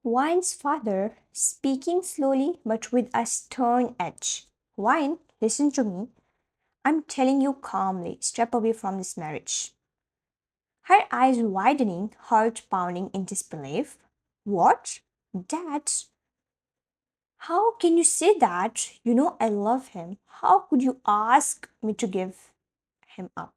Wine's father, speaking slowly but with a stern edge. Wine, listen to me. I'm telling you calmly, step away from this marriage. Her eyes widening, heart pounding in disbelief. What? Dad? How can you say that? You know I love him. How could you ask me to give him up?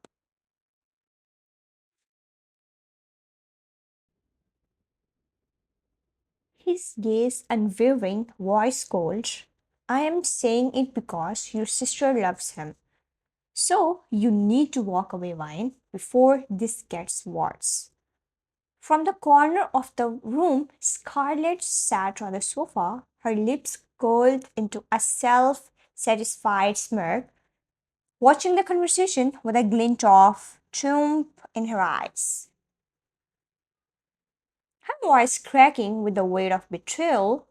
His gaze unwavering, voice cold. I am saying it because your sister loves him. So you need to walk away, Vine, before this gets worse. From the corner of the room, Scarlett sat on the sofa, her lips curled into a self satisfied smirk, watching the conversation with a glint of triumph in her eyes. Her voice cracking with the weight of betrayal.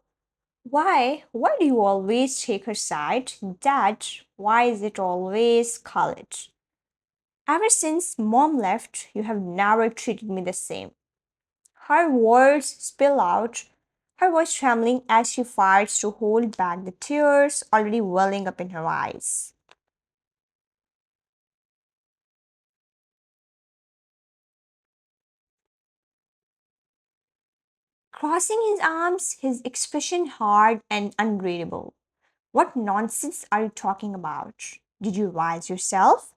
Why do you always take her side? Dad, why is it always Scarlett? Ever since mom left, you have never treated me the same. Her words spill out, her voice trembling as she fights to hold back the tears already welling up in her eyes. Crossing his arms, his expression hard and unreadable. What nonsense are you talking about? Did you rise yourself?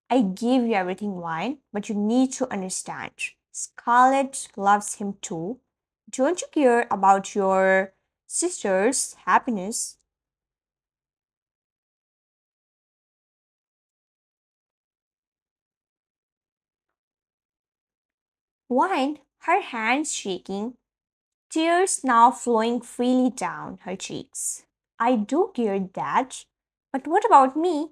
I gave you everything, Wine, but you need to understand. Scarlett loves him too. Don't you care about your sister's happiness? Wine, her hands shaking, tears now flowing freely down her cheeks. I do care that, but what about me?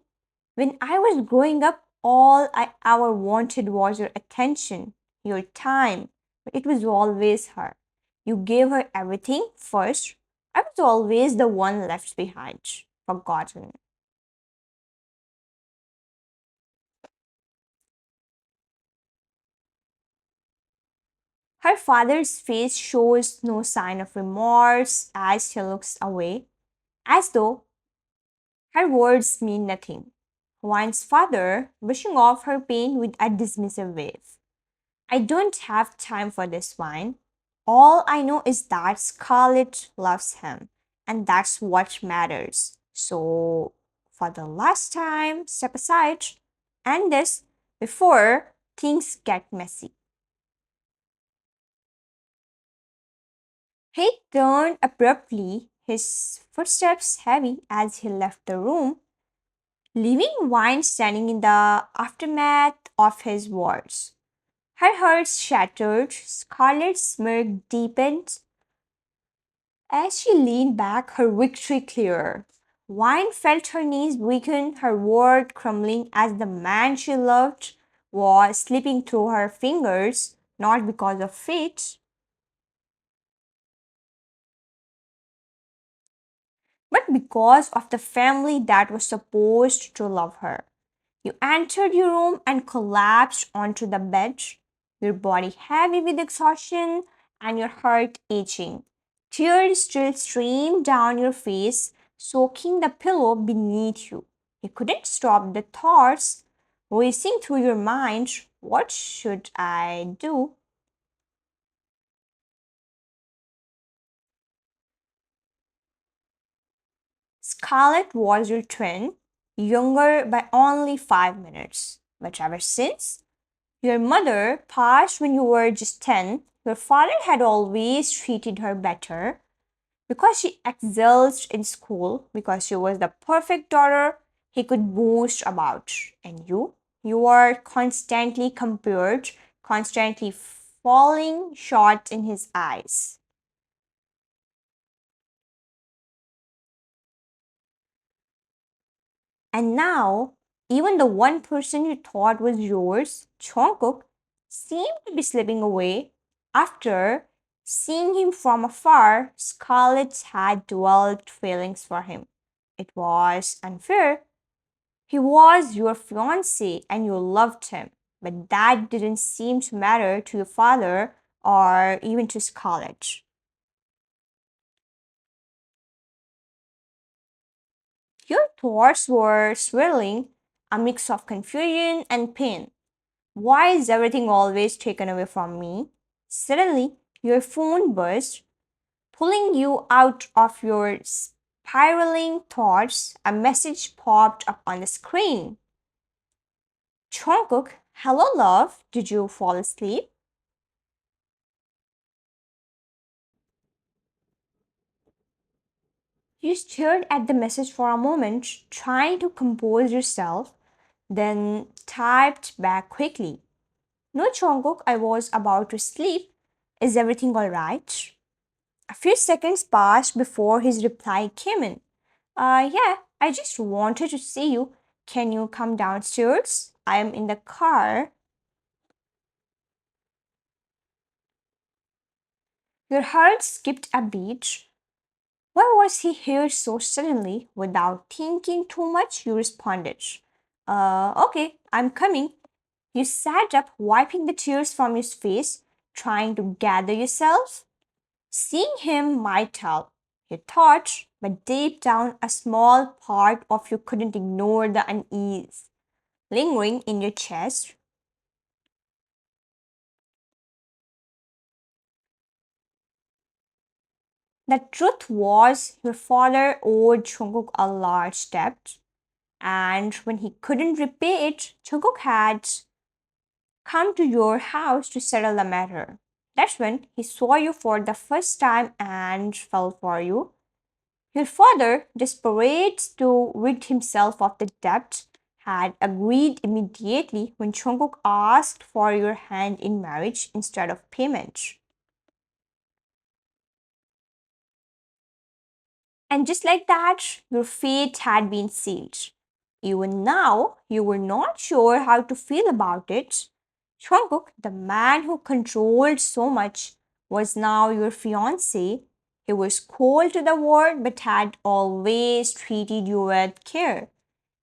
When I was growing up, all I ever wanted was your attention, your time, but it was always her. You gave her everything first. I was always the one left behind, forgotten. Her father's face shows no sign of remorse as he looks away, as though her words mean nothing. Wine's father, brushing off her pain with a dismissive wave. I don't have time for this, Wine. All I know is that Scarlett loves him, and that's what matters. So, for the last time, step aside. And this before things get messy. He turned abruptly, his footsteps heavy as he left the room, leaving Wine standing in the aftermath of his words. Her heart shattered, Scarlett's smirk deepened as she leaned back, her victory clear. Wine felt her knees weaken, her world crumbling as the man she loved was slipping through her fingers, not because of fate, but because of the family that was supposed to love her. You entered your room and collapsed onto the bed, your body heavy with exhaustion and your heart aching. Tears still streamed down your face, soaking the pillow beneath you. You couldn't stop the thoughts racing through your mind. What should I do? Scarlett was your twin, younger by only 5 minutes. But ever since, your mother passed when you were just 10. Your father had always treated her better because she excelled in school, because she was the perfect daughter he could boast about. And you were constantly compared, constantly falling short in his eyes. And now, even the one person you thought was yours, Jungkook, seemed to be slipping away. After seeing him from afar, Scarlett had developed feelings for him. It was unfair. He was your fiance and you loved him, but that didn't seem to matter to your father or even to Scarlett. Your thoughts were swirling, a mix of confusion and pain. Why is everything always taken away from me? Suddenly, your phone buzzed, pulling you out of your spiraling thoughts. A message popped up on the screen. Jungkook, hello love, did you fall asleep? You stared at the message for a moment, trying to compose yourself, then typed back quickly. No, Jungkook, I was about to sleep. Is everything alright? A few seconds passed before his reply came in. Yeah, I just wanted to see you. Can you come downstairs? I am in the car. Your heart skipped a beat. Why was he here so suddenly? Without thinking too much, you responded. Okay, I'm coming. You sat up, wiping the tears from his face, trying to gather yourself. Seeing him might help, you thought, but deep down, a small part of you couldn't ignore the unease lingering in your chest. The truth was, your father owed Jungkook a large debt, and when he couldn't repay it, Jungkook had come to your house to settle the matter. That's when he saw you for the first time and fell for you. Your father, desperate to rid himself of the debt, had agreed immediately when Jungkook asked for your hand in marriage instead of payment. And just like that, your fate had been sealed. Even now, you were not sure how to feel about it. Jungkook, the man who controlled so much, was now your fiance. He was cold to the world but had always treated you with care,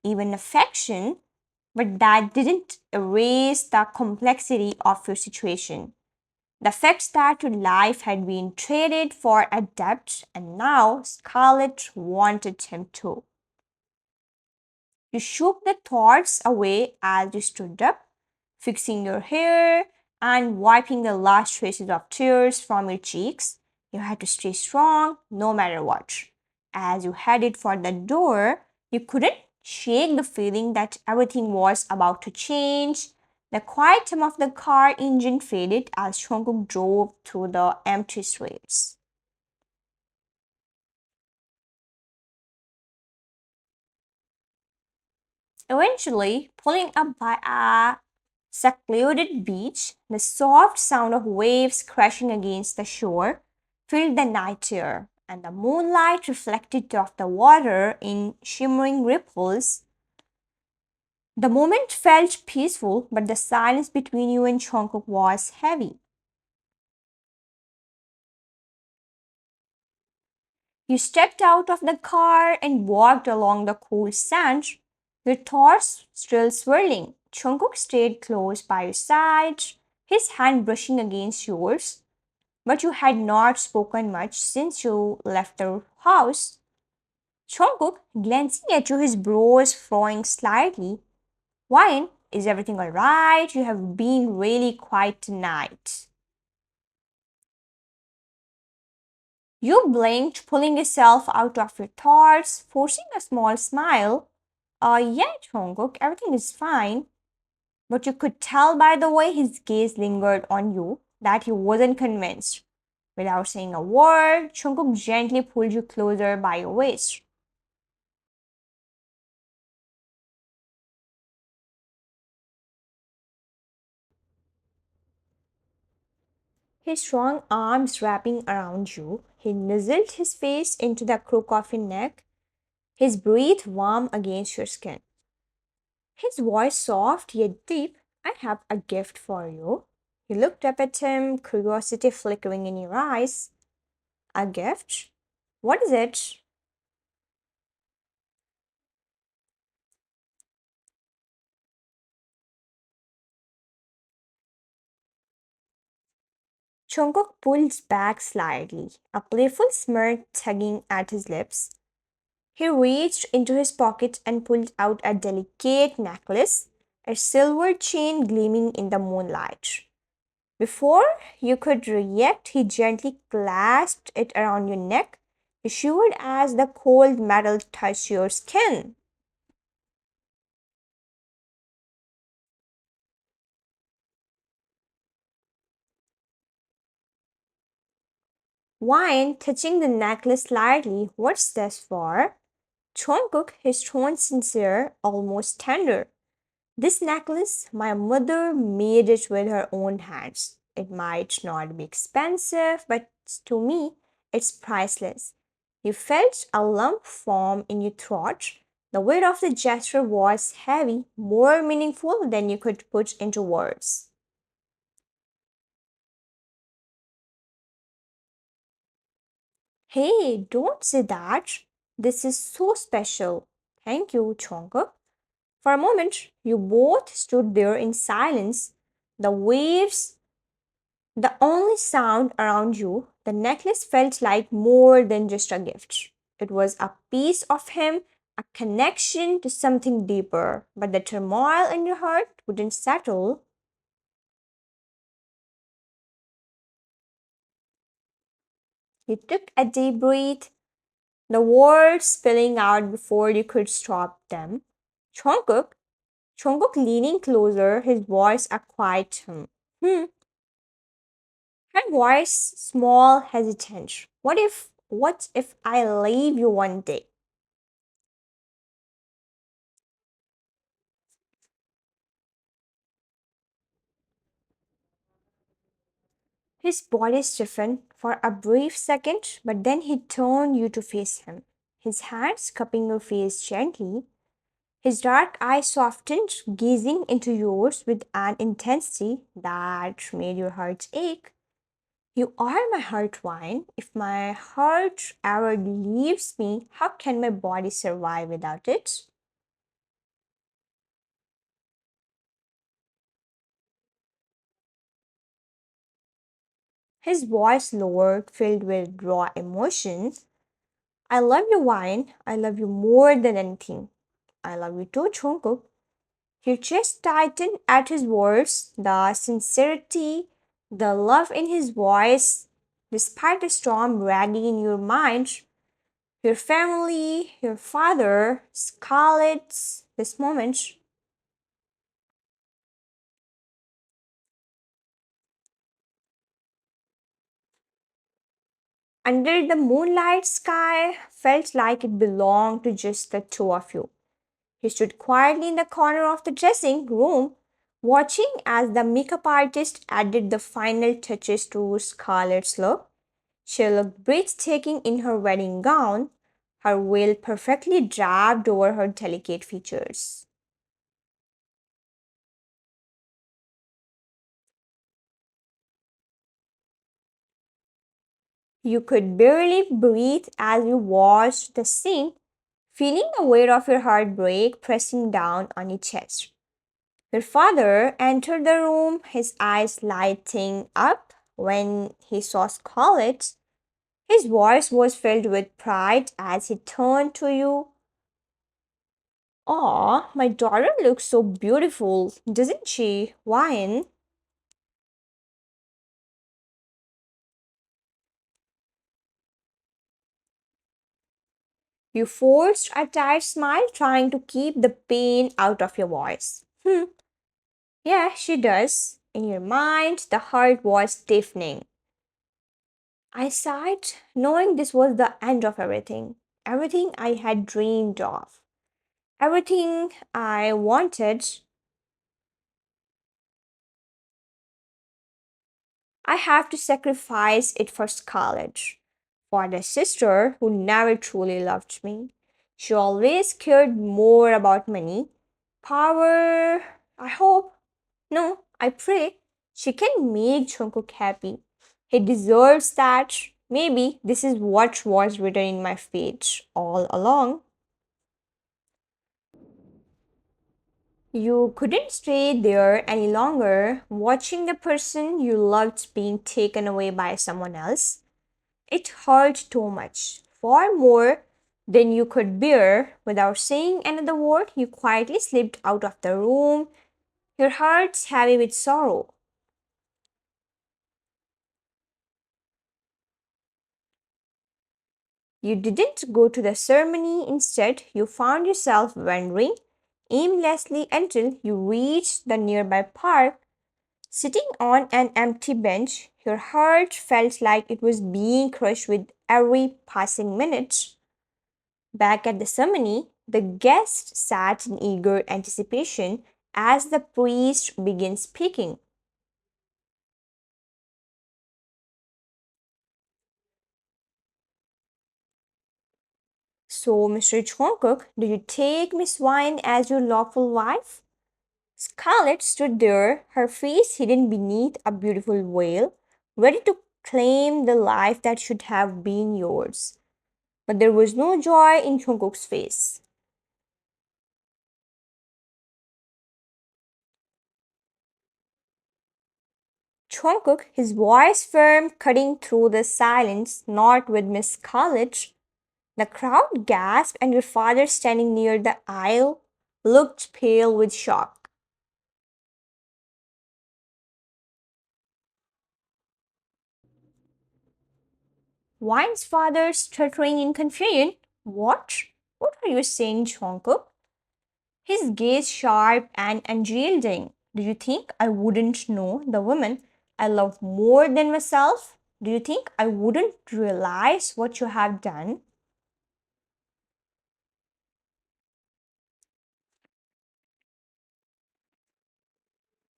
even affection, but that didn't erase the complexity of your situation. The fact that your life had been traded for a debt, and now Scarlett wanted him too. You shook the thoughts away as you stood up, fixing your hair and wiping the last traces of tears from your cheeks. You had to stay strong no matter what. As you headed for the door, you couldn't shake the feeling that everything was about to change. The quiet hum of the car engine faded as Jungkook drove through the empty streets. Eventually, pulling up by a secluded beach, the soft sound of waves crashing against the shore filled the night air, and the moonlight reflected off the water in shimmering ripples. The moment felt peaceful, but the silence between you and Jungkook was heavy. You stepped out of the car and walked along the cool sand, your thoughts still swirling. Jungkook stayed close by your side, his hand brushing against yours, but you had not spoken much since you left the house. Jungkook, glancing at you, his brows furrowing slightly. Wine, is everything alright? You have been really quiet tonight. You blinked, pulling yourself out of your thoughts, forcing a small smile. Yeah, Jungkook, everything is fine. But you could tell by the way his gaze lingered on you that he wasn't convinced. Without saying a word, Jungkook gently pulled you closer by your waist. His strong arms wrapping around you, he nuzzled his face into the crook of your neck, his breath warm against your skin. His voice soft yet deep. I have a gift for you. You looked up at him, curiosity flickering in your eyes. A gift? What is it? Jungkook pulled back slightly, a playful smirk tugging at his lips. He reached into his pocket and pulled out a delicate necklace, a silver chain gleaming in the moonlight. Before you could react, he gently clasped it around your neck. You shivered as the cold metal touched your skin. Wine touching the necklace lightly. What's this for? Jungkook, his tone sincere, almost tender. This necklace, my mother made it with her own hands. It might not be expensive, but to me, it's priceless. You felt a lump form in your throat. The weight of the gesture was heavy, more meaningful than you could put into words. Hey, don't say that. This is so special. Thank you, Chonka. For a moment, you both stood there in silence. The waves the only sound around you, the necklace felt like more than just a gift. It was a piece of him, a connection to something deeper. But the turmoil in your heart wouldn't settle. You took a deep breath, the words spilling out before you could stop them. Jungkook, Jungkook leaning closer, his voice a quiet hum. Her voice small, hesitant. What if I leave you one day? His body stiffened for a brief second, but then he turned you to face him, his hands cupping your face gently. His dark eyes softened, gazing into yours with an intensity that made your heart ache. You are my heart wine. If my heart ever leaves me, how can my body survive without it? His voice lowered, filled with raw emotion. I love you, wine. I love you more than anything. I love you too, Jungkook. Your chest tightened at his words, the sincerity, the love in his voice, despite the storm raging in your mind, your family, your father, Scarlett's, this moment. Under the moonlight sky felt like it belonged to just the two of you. He stood quietly in the corner of the dressing room, watching as the makeup artist added the final touches to Scarlett's look. She looked breathtaking in her wedding gown, her veil perfectly draped over her delicate features. You could barely breathe as you watched the scene, feeling the weight of your heartbreak pressing down on your chest. Your father entered the room, his eyes lighting up when he saw Scarlett. His voice was filled with pride as he turned to you. Aw, my daughter looks so beautiful, doesn't she? Wine. You forced a tight smile, trying to keep the pain out of your voice. Yeah, she does. In your mind, the heart was stiffening. I sighed, knowing this was the end of everything. Everything I had dreamed of. Everything I wanted. I have to sacrifice it for Scarlett. For the sister who never truly loved me. She always cared more about money, power. I hope. No, I pray she can make Jungkook happy. He deserves that. Maybe this is what was written in my fate all along. You couldn't stay there any longer, watching the person you loved being taken away by someone else. It hurt too much. Far more Then you could bear, without saying another word, you quietly slipped out of the room, your heart heavy with sorrow. You didn't go to the ceremony, instead, you found yourself wandering aimlessly until you reached the nearby park. Sitting on an empty bench, your heart felt like it was being crushed with every passing minute. Back at the ceremony, the guests sat in eager anticipation as the priest began speaking. So, Mr. Jungkook, do you take Miss Wine as your lawful wife? Scarlett stood there, her face hidden beneath a beautiful veil, ready to claim the life that should have been yours. But there was no joy in Jungkook's face. Jungkook, his voice firm, cutting through the silence, not with Miss Scarlett. The crowd gasped, and your father, standing near the aisle, looked pale with shock. Wine's father, stuttering in confusion, What? What are you saying, Jungkook? His gaze sharp and unyielding. Do you think I wouldn't know the woman I love more than myself? Do you think I wouldn't realize what you have done?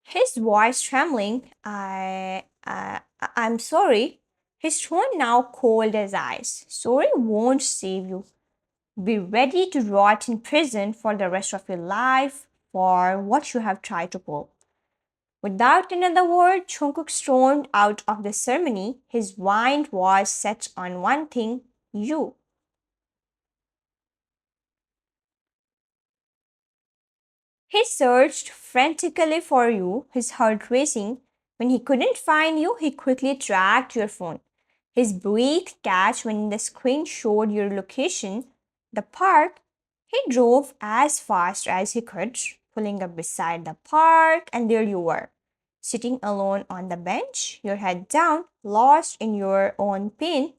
His voice trembling, I'm sorry. His tone now cold as ice. Sorry won't save you. Be ready to rot in prison for the rest of your life for what you have tried to pull. Without another word, Jungkook stormed out of the ceremony. His mind was set on one thing, you. He searched frantically for you, his heart racing. When he couldn't find you, he quickly tracked your phone. His breath catch when the screen showed your location, the park. He drove as fast as he could, pulling up beside the park, and there you were, sitting alone on the bench, your head down, lost in your own pain.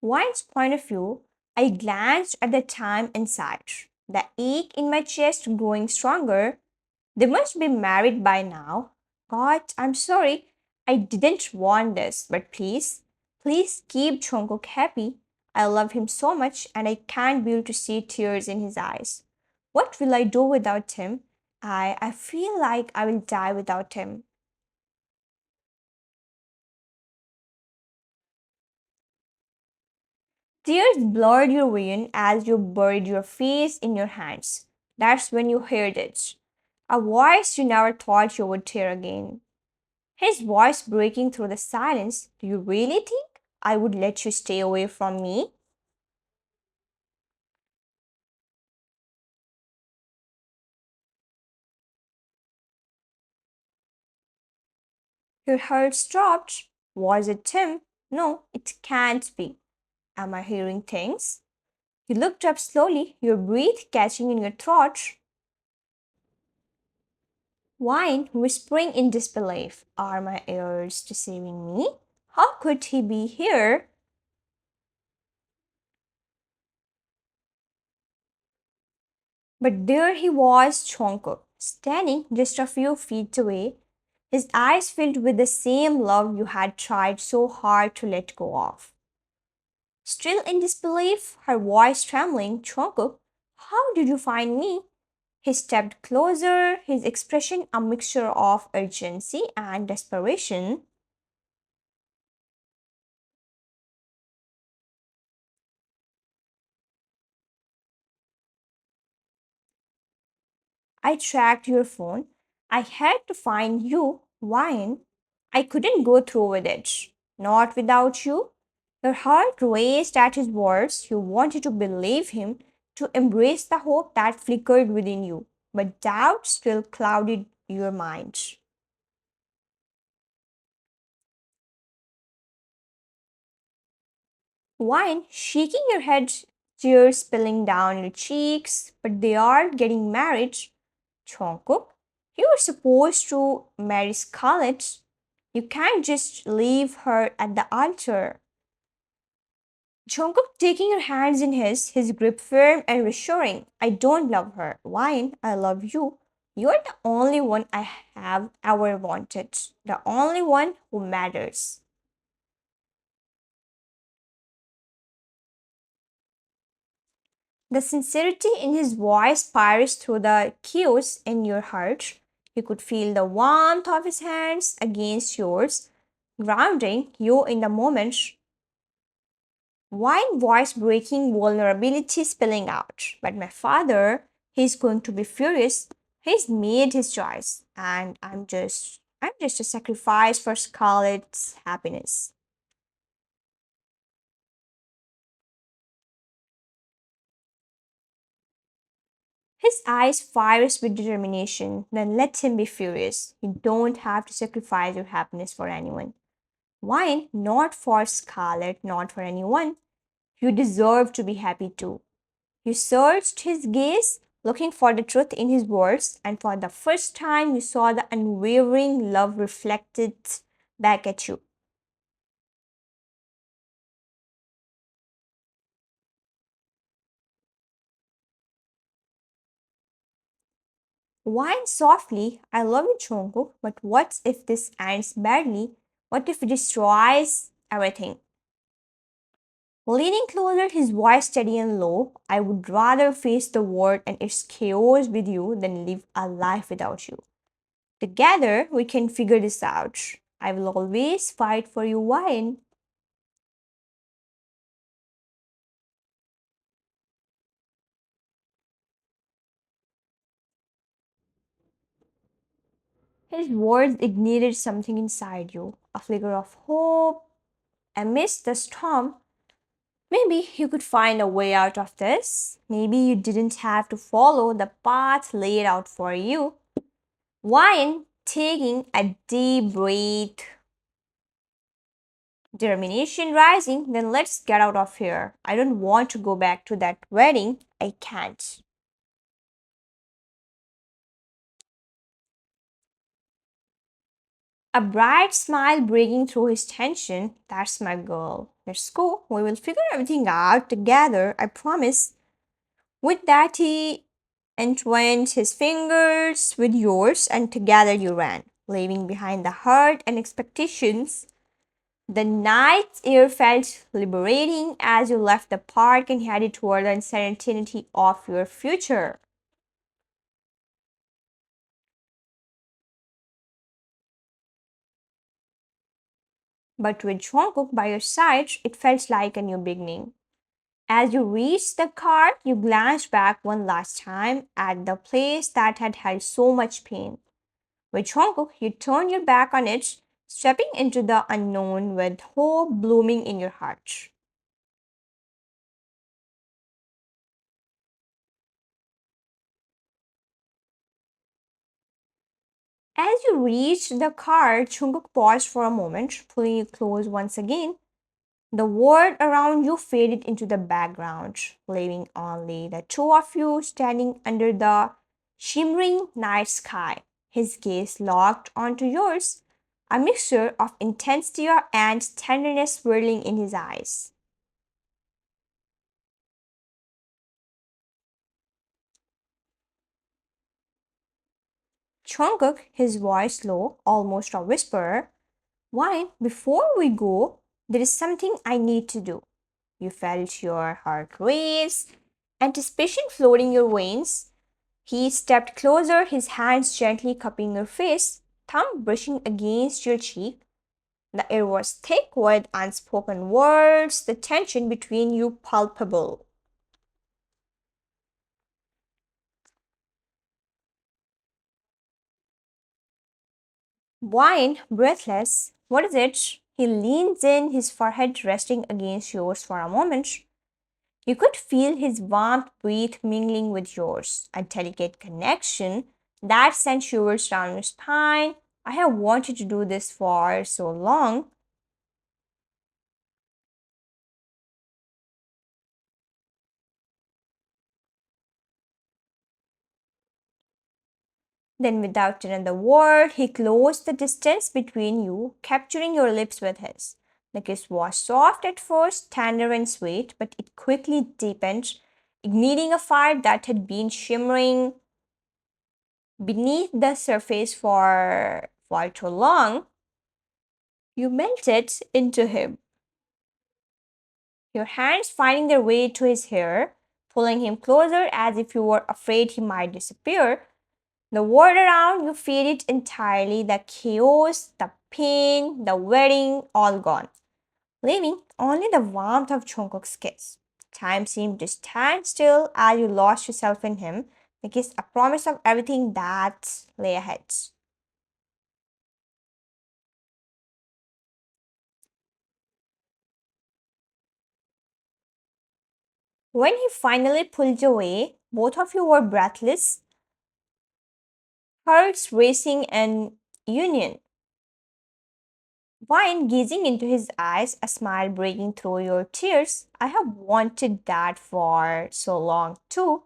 One's point of view, I glanced at the time and sighed, the ache in my chest growing stronger. They must be married by now. God, I'm sorry. I didn't want this, but please, please keep Jungkook happy. I love him so much and I can't bear to see tears in his eyes. What will I do without him? I feel like I will die without him. Tears blurred your vision as you buried your face in your hands. That's when you heard it. A voice you never thought you would hear again. His voice breaking through the silence. Do you really think I would let you stay away from me? Your heart stopped. Was it him? No, it can't be. Am I hearing things? You looked up slowly, your breath catching in your throat. Wine whispering in disbelief. Are my ears deceiving me? How could he be here? But there he was, Jungkook, standing just a few feet away, his eyes filled with the same love you had tried so hard to let go of. Still in disbelief, her voice trembling, Jungkook, how did you find me? He stepped closer, his expression a mixture of urgency and desperation. I tracked your phone. I had to find you. Wine. I couldn't go through with it. Not without you. Your heart raced at his words. You wanted to believe him, to embrace the hope that flickered within you. but doubt still clouded your mind. Wine shaking your head, tears spilling down your cheeks, but they are getting married. Jungkook, you were supposed to marry Scarlett. You can't just leave her at the altar. Jungkook taking her hands in his grip firm and reassuring, I don't love her. Wine, I love you. You're the only one I have ever wanted. The only one who matters. The sincerity in his voice pierced through the chaos in your heart. You could feel the warmth of his hands against yours, grounding you in the moment. Wine voice breaking, vulnerability spilling out. But my father, he's going to be furious. He's made his choice, and I'm just a sacrifice for Scarlett's happiness. His eyes fires with determination. Then let him be furious. You don't have to sacrifice your happiness for anyone. Wine, not for Scarlett, not for anyone. You deserve to be happy too. You searched his gaze, looking for the truth in his words, and for the first time you saw the unwavering love reflected back at you. Whine softly, I love you, Jungkook, but what if this ends badly? What if it destroys everything? Leaning closer, his voice steady and low, I would rather face the world and its chaos with you than live a life without you. Together, we can figure this out. I will always fight for you, Wine. His words ignited something inside you, a flicker of hope. Amidst the storm, maybe you could find a way out of this. Maybe you didn't have to follow the path laid out for you. Wine, taking a deep breath, determination rising, then let's get out of here. I don't want to go back to that wedding. I can't. A bright smile breaking through his tension. That's my girl. Let's go. We will figure everything out together. I promise. With that, he entwined his fingers with yours, and together you ran, leaving behind the hurt and expectations. The night air felt liberating as you left the park and headed toward the uncertainty of your future. But with Jungkook by your side, it felt like a new beginning. As you reached the car, you glanced back one last time at the place that had held so much pain. With Jungkook, you turned your back on it, stepping into the unknown with hope blooming in your heart. As you reached the car, Jungkook paused for a moment, pulling you close once again. The world around you faded into the background, leaving only the two of you standing under the shimmering night sky. His gaze locked onto yours, a mixture of intensity and tenderness swirling in his eyes. Jungkook, his voice low, almost a whisper, why, before we go, there is something I need to do. You felt your heart race, anticipation flooding your veins. He stepped closer, his hands gently cupping your face, thumb brushing against your cheek. The air was thick with unspoken words, the tension between you palpable. Wine, breathless, what is it? He leans in, his forehead resting against yours for a moment. You could feel his warm breath mingling with yours, a delicate connection that sent shivers down your spine. I have wanted to do this for so long. Then, without another word, he closed the distance between you, capturing your lips with his. The kiss was soft at first, tender and sweet, but it quickly deepened, igniting a fire that had been shimmering beneath the surface for too long. You melted into him, your hands finding their way to his hair, pulling him closer as if you were afraid he might disappear. The world around you faded entirely, the chaos, the pain, the wedding, all gone, leaving only the warmth of Jungkook's kiss. Time seemed to stand still as you lost yourself in him, the kiss a promise of everything that lay ahead. When he finally pulled away, both of you were breathless, hearts racing in union. Wine gazing into his eyes, a smile breaking through your tears. I have wanted that for so long too.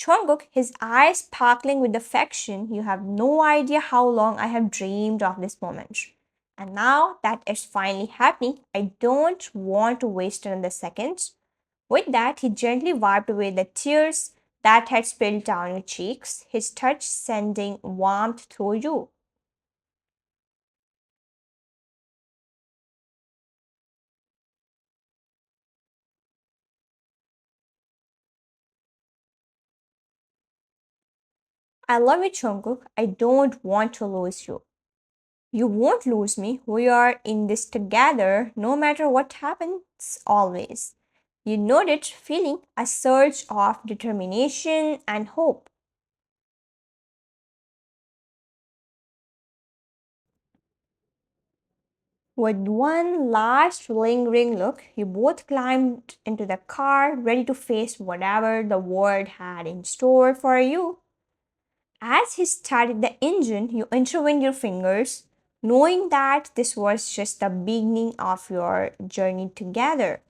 Jungkook, his eyes sparkling with affection, you have no idea how long I have dreamed of this moment. And now that it's finally happening, I don't want to waste another second. With that, he gently wiped away the tears that had spilled down your cheeks, his touch sending warmth through you. I love you, Jungkook. I don't want to lose you. You won't lose me. We are in this together, no matter what happens, always. You nodded, feeling a surge of determination and hope. With one last lingering look, you both climbed into the car, ready to face whatever the world had in store for you. As he started the engine, you intertwined your fingers, knowing that this was just the beginning of your journey together.